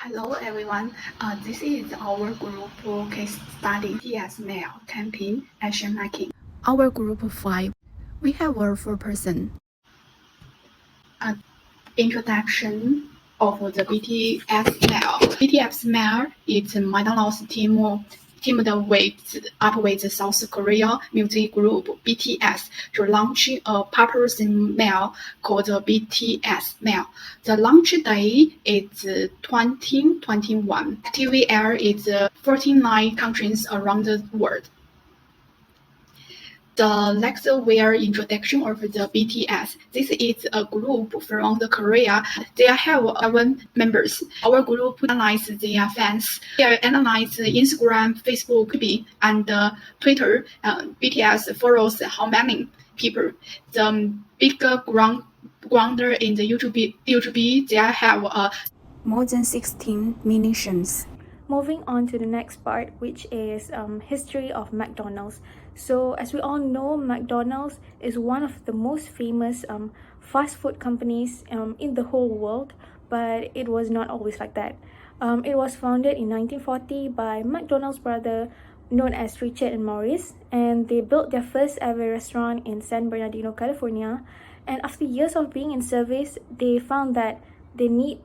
Hello everyone, this is our group case study TS Mail campaign action making. Our group of 5, we have a 4-person. Introduction of the BTS Mail. BTS Mail is McDonald's teamed up with South Korea music group BTS to launch a popular mail called the BTS Mail. The launch day is 2021. TV air is 49 countries around the world. The next were introduction of the BTS. This is a group from the Korea. They have 7 members. Our group analyzes their fans. They analyze Instagram, Facebook, and Twitter. BTS follows how many people. The big grounder in the YouTube, they have more than 16 million. Moving on to the next part, which is history of McDonald's. So as we all know, McDonald's is one of the most famous fast food companies in the whole world, but it was not always like that. It was founded in 1940 by McDonald's brother known as Richard and Maurice, and they built their first ever restaurant in San Bernardino, California. And after years of being in service, they found that the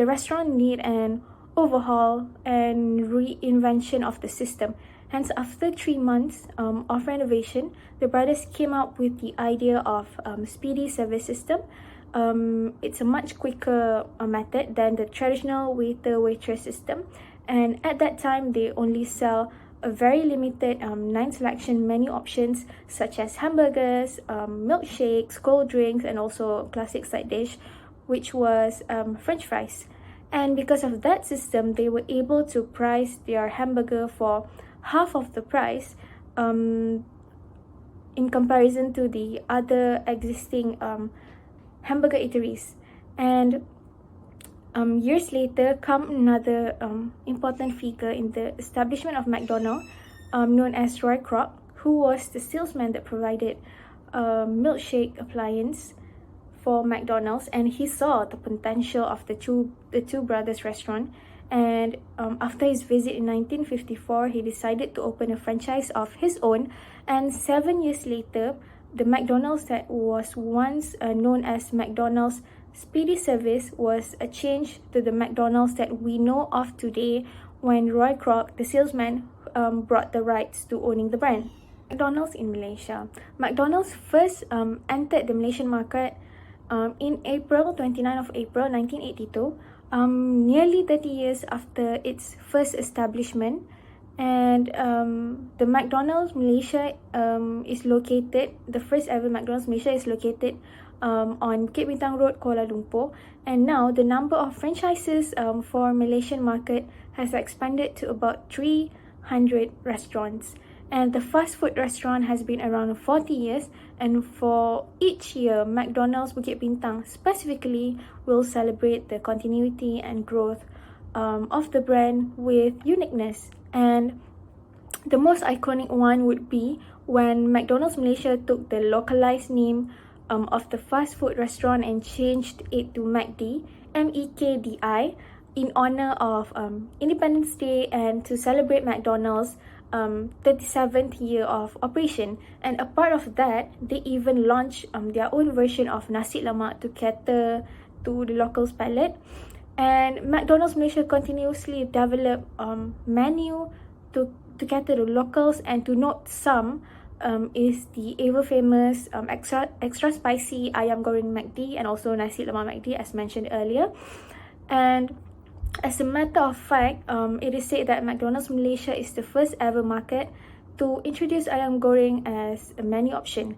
restaurant need an overhaul and reinvention of the system. Hence, after 3 months of renovation, the brothers came up with the idea of speedy service system. It's a much quicker method than the traditional waiter-waitress system. And at that time, they only sell a very limited 9 selection menu options such as hamburgers, milkshakes, cold drinks, and also classic side dish, which was French fries. And because of that system, they were able to price their hamburger for half of the price in comparison to the other existing hamburger eateries. And years later come another important figure in the establishment of McDonald's, known as Roy Kroc, who was the salesman that provided milkshake appliance for McDonald's, and he saw the potential of the two brothers restaurant. And after his visit in 1954, he decided to open a franchise of his own. And 7 years later, the McDonald's that was once known as McDonald's Speedy Service was a change to the McDonald's that we know of today when Roy Kroc, the salesman, brought the rights to owning the brand. McDonald's in Malaysia. McDonald's first entered the Malaysian market in April 1982, nearly 30 years after its first establishment. And the McDonald's Malaysia is located, the first ever McDonald's Malaysia is located on Cape Bintang Road, Kuala Lumpur. And now the number of franchises for Malaysian market has expanded to about 300 restaurants. And the fast food restaurant has been around 40 years, and for each year, McDonald's Bukit Bintang specifically will celebrate the continuity and growth of the brand with uniqueness. And the most iconic one would be when McDonald's Malaysia took the localized name of the fast food restaurant and changed it to MACD, MEKDI, in honor of Independence Day and to celebrate McDonald's 37th year of operation. And a part of that, they even launched their own version of nasi lemak to cater to the locals' palate. And McDonald's Malaysia continuously develop menu to cater to locals. And to note some is the ever famous extra spicy ayam goreng McD and also nasi lemak McD, as mentioned earlier. And as a matter of fact, it is said that McDonald's Malaysia is the first ever market to introduce ayam goreng as a menu option.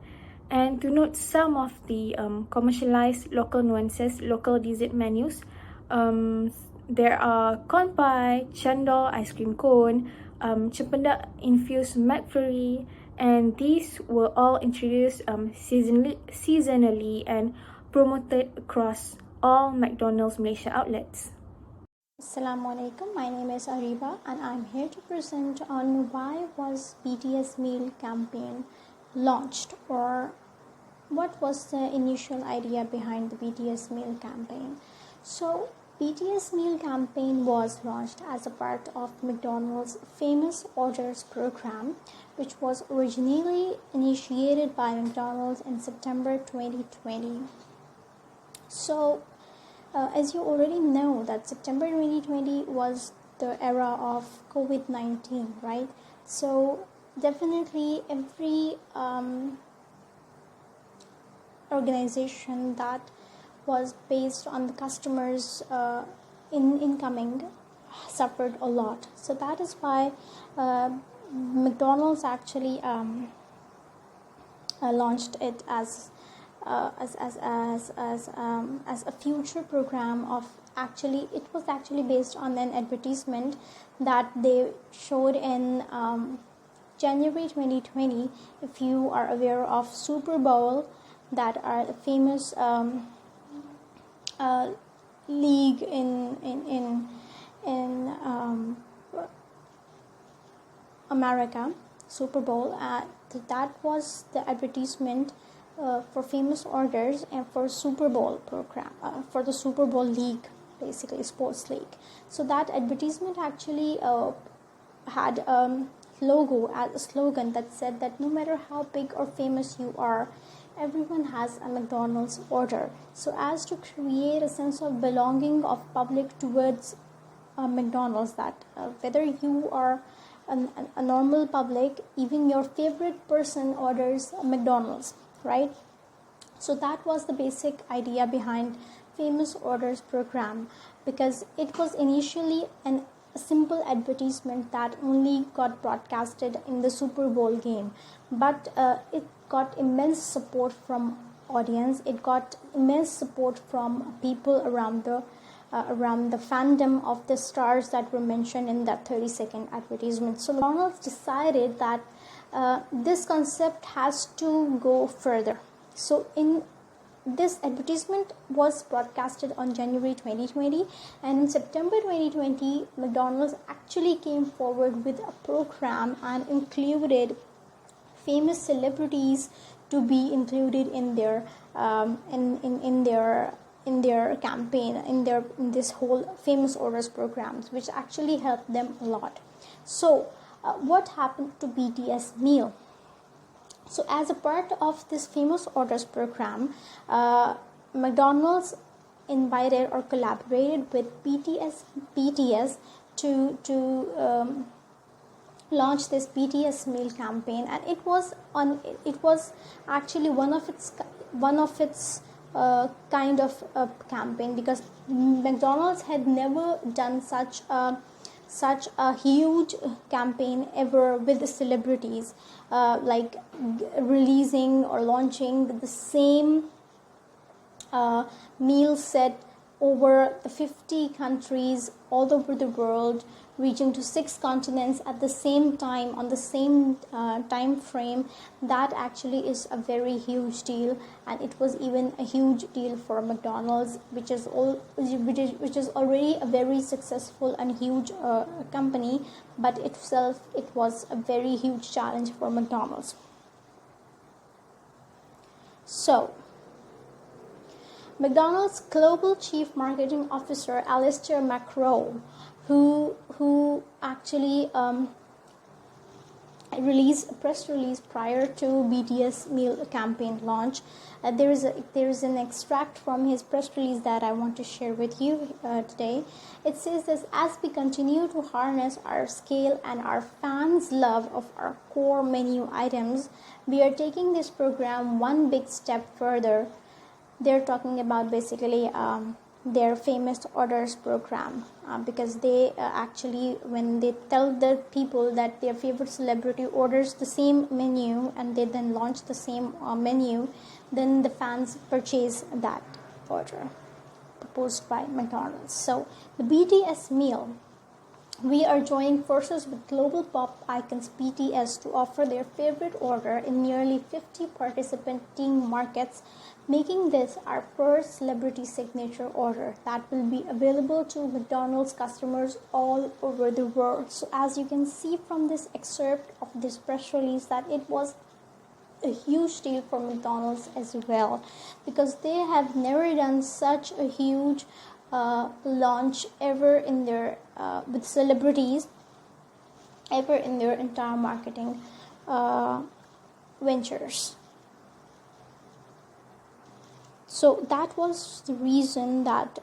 And to note some of the commercialized local nuances, local dessert menus, there are corn pie, cendol, ice cream cone, cempedak infused McFlurry, and these were all introduced seasonally and promoted across all McDonald's Malaysia outlets. Assalamualaikum, my name is Ariba and I'm here to present on why was BTS meal campaign launched, or what was the initial idea behind the BTS meal campaign. So BTS meal campaign was launched as a part of McDonald's Famous Orders program, which was originally initiated by McDonald's in September 2020. So, as you already know, that September 2020 was the era of COVID-19, right? So, definitely every organization that was based on the customers incoming suffered a lot. So that is why McDonald's actually launched it as a future program of, actually it was actually based on an advertisement that they showed in January 2020. If you are aware of Super Bowl, that are the famous league in America, Super Bowl. That was the advertisement for Famous Orders and for Super Bowl program, for the Super Bowl league, basically sports league. So that advertisement actually had a logo as a slogan that said that no matter how big or famous you are, everyone has a McDonald's order. So as to create a sense of belonging of public towards McDonald's, that whether you are a normal public, even your favorite person orders McDonald's, right? So that was the basic idea behind Famous Orders program, because it was initially a simple advertisement that only got broadcasted in the Super Bowl game, but it got immense support from audience. It got immense support from people around the fandom of the stars that were mentioned in that 30-second advertisement. So McDonald's decided that this concept has to go further. So in this advertisement was broadcasted on January 2020, and in September 2020 McDonald's actually came forward with a program and included famous celebrities to be included in their in their campaign, in this whole Famous Orders programs, which actually helped them a lot. So what happened to BTS meal? So as a part of this Famous Orders program, McDonald's invited or collaborated with BTS to launch this BTS meal campaign, and it was actually one of its kind of a campaign, because McDonald's had never done such a huge campaign ever with the celebrities, like releasing or launching the same meal set over the 50 countries all over the world, reaching to 6 continents at the same time, on the same time frame. That actually is a very huge deal, and it was even a huge deal for McDonald's, which is already a very successful and huge company, but it was a very huge challenge for McDonald's. So McDonald's Global Chief Marketing Officer Alistair McRow, who actually released a press release prior to BTS meal campaign launch. There is an extract from his press release that I want to share with you today. It says this: as we continue to harness our scale and our fans' love of our core menu items, we are taking this program one big step further. They're talking about basically their Famous Orders program, because they actually, when they tell the people that their favorite celebrity orders the same menu and they then launch the same menu, then the fans purchase that order proposed by McDonald's. So the BTS meal, we are joining forces with global pop icons BTS to offer their favorite order in nearly 50 participating markets, making this our first celebrity signature order that will be available to McDonald's customers all over the world. So as you can see from this excerpt of this press release, that it was a huge deal for McDonald's as well, because they have never done such a huge launch ever in their with celebrities ever in their entire marketing ventures. So that was the reason that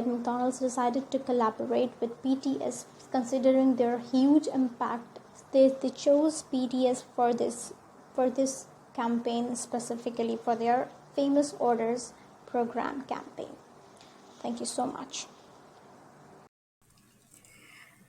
McDonald's decided to collaborate with BTS, considering their huge impact. They chose BTS for this campaign, specifically for their famous orders program campaign. Thank you so much.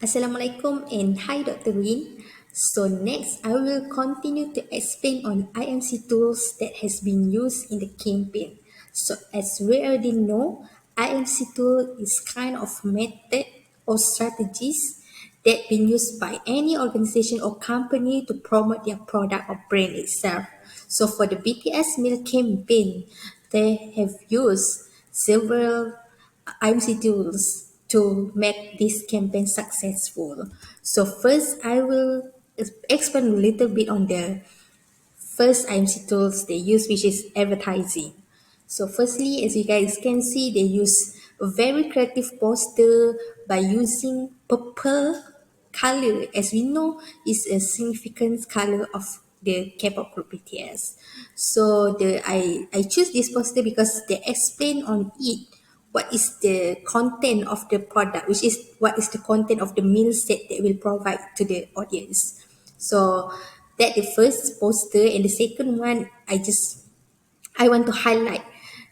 Assalamualaikum and hi Dr. Win. So next, I will continue to explain on IMC tools that has been used in the campaign. So as we already know, IMC tool is kind of method or strategies that been used by any organization or company to promote their product or brand itself. So for the BTS meal campaign, they have used several IMC tools to make this campaign successful. So first, I will explain a little bit on the first IMC tools they use, which is advertising. So firstly, as you guys can see, they use a very creative poster by using purple color. As we know, is a significant color of the K-pop group BTS. So I choose this poster because they explain on it what is the content of the product, which is what is the content of the meal set that will provide to the audience. So that the first poster, and the second one, I want to highlight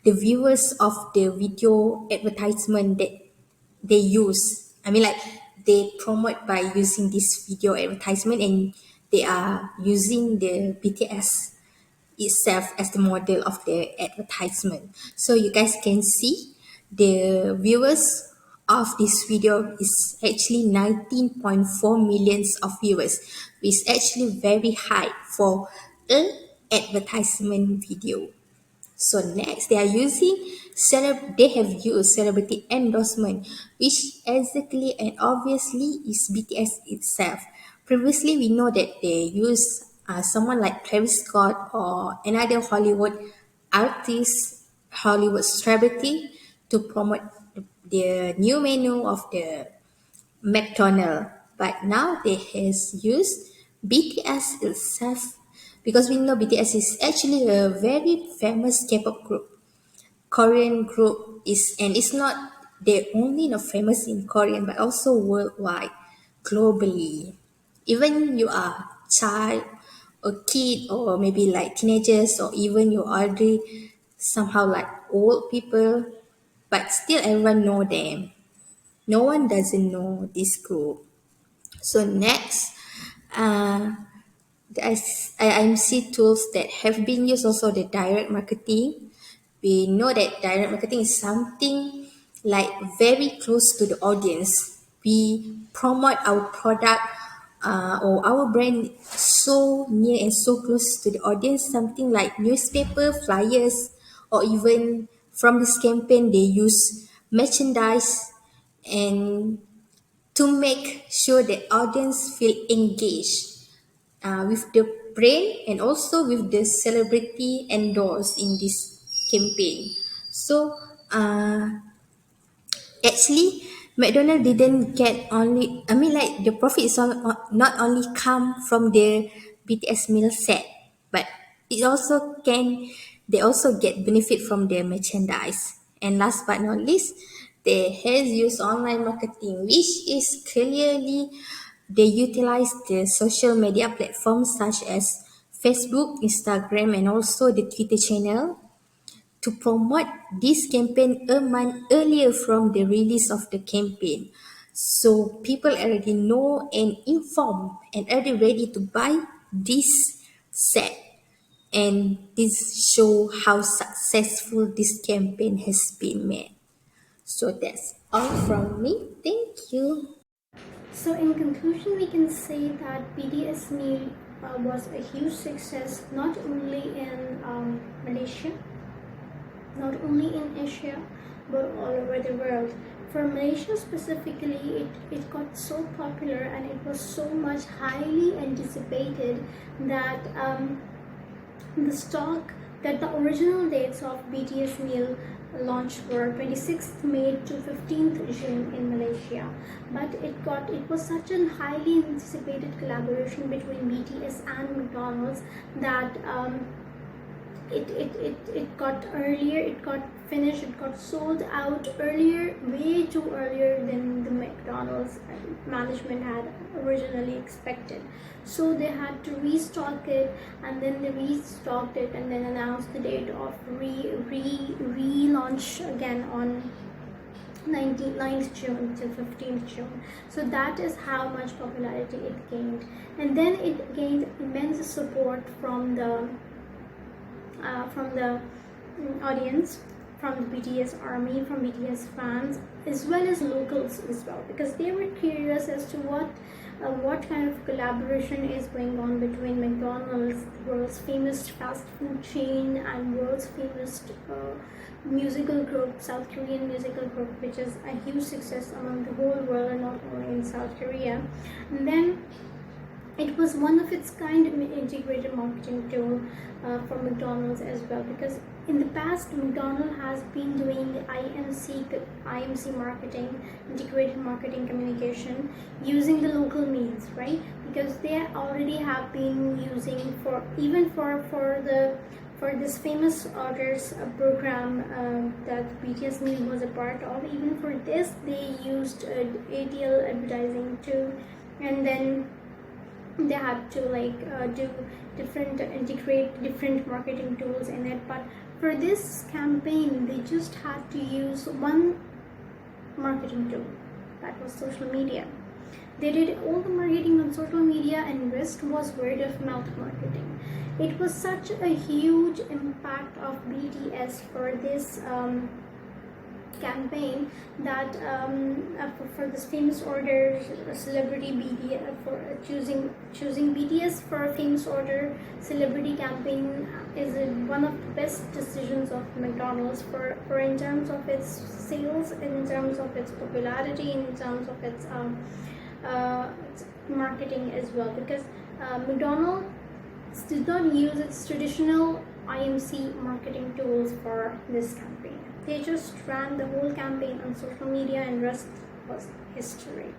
the viewers of the video advertisement that they use. I mean, like they promote by using this video advertisement, and they are using the BTS itself as the model of the advertisement. So you guys can see the viewers of this video is actually 19.4 millions of viewers, which is actually very high for an advertisement video. So next, they have used celebrity endorsement, which exactly and obviously is BTS itself. Previously, we know that they use someone like Travis Scott or another Hollywood artist, Hollywood celebrity to promote the new menu of the McDonald, but now they has used BTS itself, because we know BTS is actually a very famous K-pop group. Korean group is, and it's not they only not famous in Korean but also worldwide, globally. Even you are child or kid or maybe like teenagers or even you already somehow like old people, but still everyone know them. No one doesn't know this group. So next, the IMC tools that have been used also the direct marketing. We know that direct marketing is something like very close to the audience. We promote our product or our brand so near and so close to the audience, something like newspaper, flyers, or even from this campaign they use merchandise and to make sure the audience feel engaged with the brand and also with the celebrity endorsed in this campaign. So actually, McDonald didn't get only. I mean, like the profit is not only come from the BTS meal set, but it also can. They also get benefit from their merchandise. And last but not least, they has used online marketing, which is clearly they utilize the social media platforms such as Facebook, Instagram, and also the Twitter channel to promote this campaign a month earlier from the release of the campaign. So people already know and informed and already ready to buy this set. And this show how successful this campaign has been made. So that's all from me. Thank you. So in conclusion, we can say that BTS meal was a huge success not only in Malaysia, not only in Asia, but all over the world. For Malaysia specifically, it got so popular and it was so much highly anticipated that the original dates of BTS meal launched for 26th May to 15th June in Malaysia. But it was such a highly anticipated collaboration between BTS and McDonald's that it got earlier, it got finished, it got sold out earlier, way too earlier than the McDonald's management had originally expected. So they had to restock it, and then they restocked it and then announced the date of relaunch again on 9th June to 15th June. So that is how much popularity it gained. And then it gained immense support from the audience, from the BTS army, from BTS fans, as well as locals as well, because they were curious as to what kind of collaboration is going on between McDonald's, the world's famous fast food chain, and world's famous musical group, South Korean musical group, which is a huge success among the whole world and not only in South Korea. And then it was one of its kind integrated marketing tool for McDonald's as well, because in the past McDonald's has been doing IMC marketing, integrated marketing communication, using the local means, right? Because they already have been using for this famous orders program that BTS meal was a part of. Even for this they used ATL advertising too, and then they had to integrate different marketing tools in it. But for this campaign they just had to use one marketing tool, that was social media. They did all the marketing on social media, and rest was word of mouth marketing. It was such a huge impact of BTS for this campaign that for this famous order celebrity BTS, for choosing BTS for a famous order celebrity campaign is one of the best decisions of McDonald's for in terms of its sales, in terms of its popularity, in terms of its marketing as well, because McDonald's did not use its traditional IMC marketing tools for this campaign. They just ran the whole campaign on social media, and rest was history.